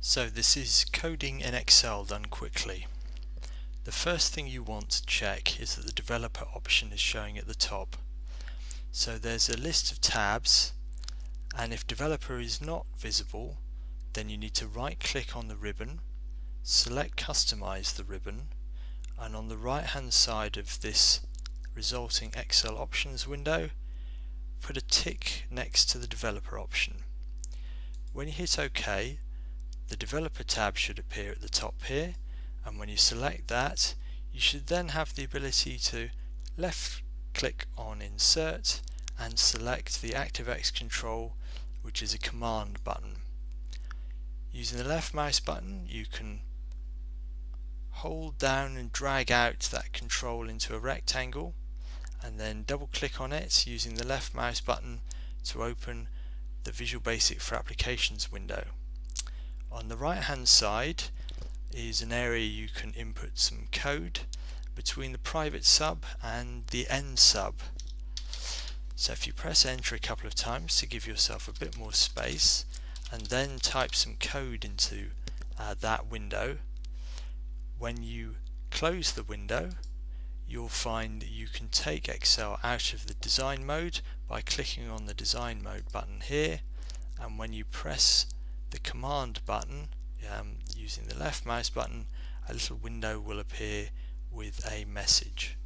So this is coding in Excel done quickly. The first thing you want to check is that the developer option is showing at the top. So there's a list of tabs, and if developer is not visible, then you need to right click on the ribbon, select customize the ribbon, and on the right hand side of this resulting Excel options window, put a tick next to the developer option. When you hit OK, the developer tab should appear at the top here, and when you select that, you should then have the ability to left click on insert and select the ActiveX control, which is a command button. Using the left mouse button, you can hold down and drag out that control into a rectangle, and then double click on it using the left mouse button to open the Visual Basic for Applications window. On the right hand side is an area you can input some code between the private sub and the end sub. So if you press enter a couple of times to give yourself a bit more space and then type some code into that window, when you close the window, you'll find that you can take Excel out of the design mode by clicking on the design mode button here, and when you press the command button using the left mouse button, a little window will appear with a message.